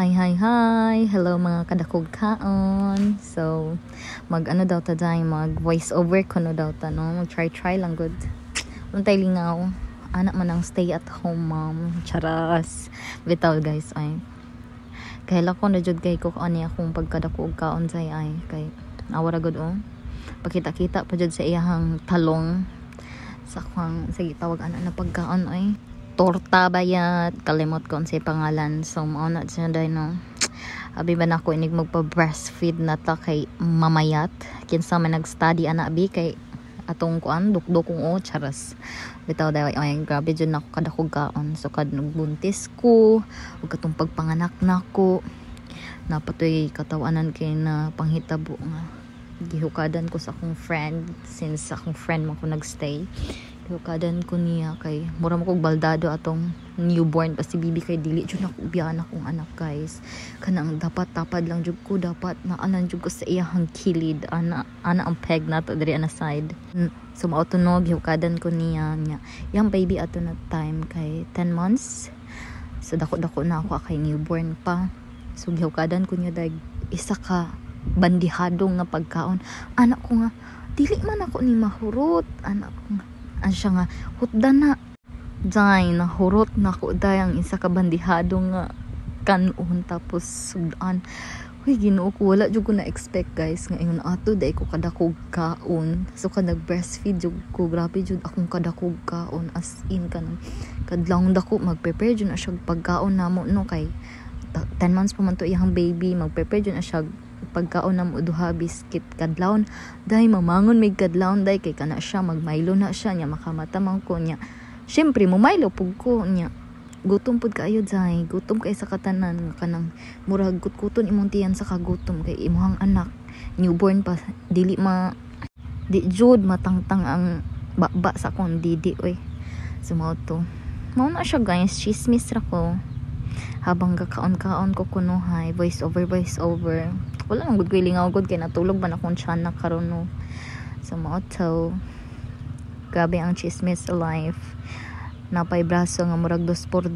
Hi. Hello mga kadakog kaon. So, mag-ano daw ta dahil mag voice over ko no daw ta no. Mag-try lang good. Untay lingaw. Anak man ang stay at home mom. Charas. Bitaw guys ay. Kaya ko na jud kay ko ani akong pagkadakog kaon say ay kay awara good oh. Pakita-kita pa jud sa iyahang talong sa akong sige tawag ana na pagkaon ay. Torta bayat kalimot ko sa pangalan so mao na siya dai no abi ba nako inig magpa-breastfeed na ta kay mamayat kinsa man nag-study ana abi kay atong kuan dukdukong o charas bitaw dai ay grabe jud nako kadakog kaon so kad nagbuntis ko ug katong pagpanganak nako napatoy katawanan kay na panghitabo nga gihukadan ko sa akong friend since akong friend man ko nagstay hukadan ko niya kay mura mo kog baldado atong newborn pa si bibi kay dili jud ako biyan akong anak guys kanang dapat tapad lang jud ko dapat naanan jud ko sa iyang kilid ana ang peg nato diri ana side so mao tunog hukadan ko niya yang baby ato na time kay 10 months so dako na ako kay newborn pa so hukadan ko niya dag isa ka bandihadong nga pagkaon anak ko nga dili man ako ni mahurot anak ko nga siya nga hutda na day nahurot na ko day ang isa ka bandihado nga kanon tapos sudan huy Ginoo ko wala jud ko na expect guys nga ingon ato day ko kadakog kaon so kad nag breastfeed jud ko grabe jud akong kadakog kaon as in kanang kadlawng dako mag-prepare jud na siya pagkaon namo no kay 10 months pa man to iyang baby mag-prepare jud na siya pagkaon na mo duha biskit kadlawon dai mamangon mig kadlawon dai kay kana siya magmaylo na siya nya makamatamang ko nya syempre mo maylo pug ko nya gutom pud kaayo dai gutom kay sa katanan kanang murag gutkuton imong tiyan sa kagutom kay imong anak newborn pa dili di jud matangtang ang baba sa akong didi oy sumaw to mao na siya guys chismis ra ko habang kakaon ko kunuhay voice over wala nang good lingaw good kay natulog ba na akong tiyan na karon no so mao to grabe ang chismis life napay braso nga murag 2x2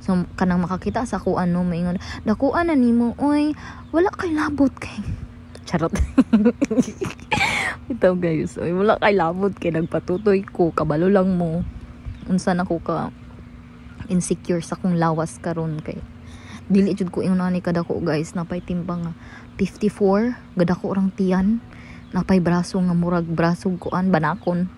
so kanang makakita sa ko ano maingon dakuan na nimo oy wala kay labot kay charot ito guys oy wala kay labot kay nagpatutoy ko kabalo lang mo unsa na ko ka insecure sa kong lawas karon kay dili jud ko ingon ani kadako guys napay timbang nga 54 gadako orang tiyan napay braso nga murag braso kuan banakon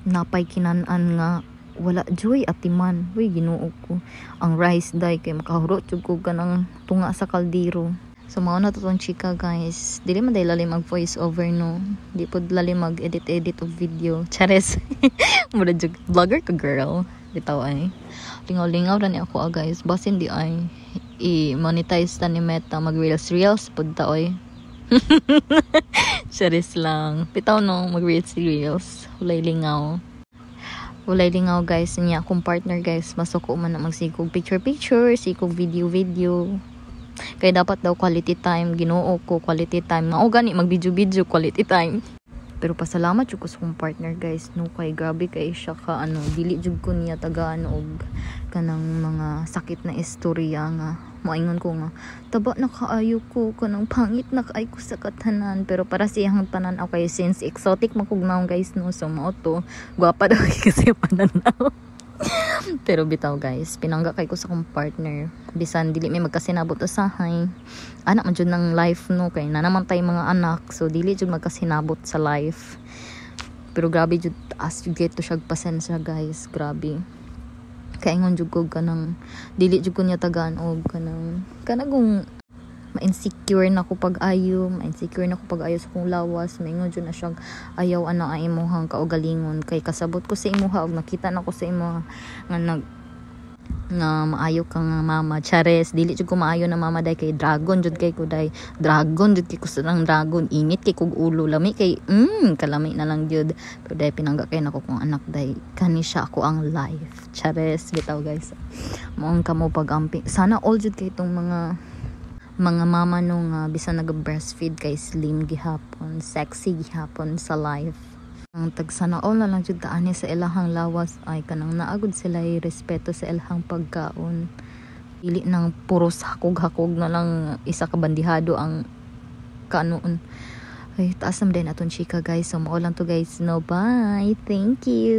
napay kinanan nga wala joy atiman huy Ginoo ko ang rice day kay makahurot jud ko kanang tunga sa kaldero so mao na to tong chika guys dili man day lalim mag voice over no di pud lalim mag edit of video chares mura jud vlogger ka girl bitaw ay lingaw ra ni ako guys basin di ay i-monetize ta ni Meta mag reels pud ta oy charis lang bitaw no mag reels walay lingaw guys niya akong partner guys masuko man na magsikog picture sikog video kay dapat daw quality time Ginoo ko quality time mao gani mag video quality time pero pasalamat jud ko sa akong partner guys no kay grabe kay siya ka dili jud ko niya tagaan og kanang mga sakit na istorya nga moingon ko nga taba na kaayo ko kanang pangit na kaay ko sa katanan pero para siyang tanan okay since exotic makugnaw guys no so mao to gwapa daw kasi pananaw pero bitaw guys pinangga kay ko sa akong partner bisan dili may magkasinabot usahay anak man jud ng life no kay na naman tay mga anak so dili jud magkasinabot sa life pero grabe jud as you get to siya pasensya guys grabe kay ingon jud ko kanang dili jud ko niya tagaan og kanang ma-insecure na ko pag-ayo sa kong lawas maingon jud na siya ayaw ana ay imong kaugalingon kay kasabot ko sa imuha og nakita na ko sa imo nga maayo ka nga mama chares dili jud ko maayo na mama day kay dragon jud kay ko sa nang dragon init kay kog ulo lami kay kalami na lang jud pero day pinangga kay nako kong anak day kani siya ako ang life chares bitaw guys moong kamo pagampi sana all jud kay tong mga mama nung bisan nag-breastfeed kay slim gihapon sexy gihapon sa life ang tagsanaol na lang jud taani sa ilahang lawas ay kanang naagud sila respeto sa ilahang pagkaon Dili nang puros hakog-hakog na lang isa ka bandihado ang kaanoon. Ay, taas naman din aton chika guys. So, mao lang to guys. No, bye. Thank you.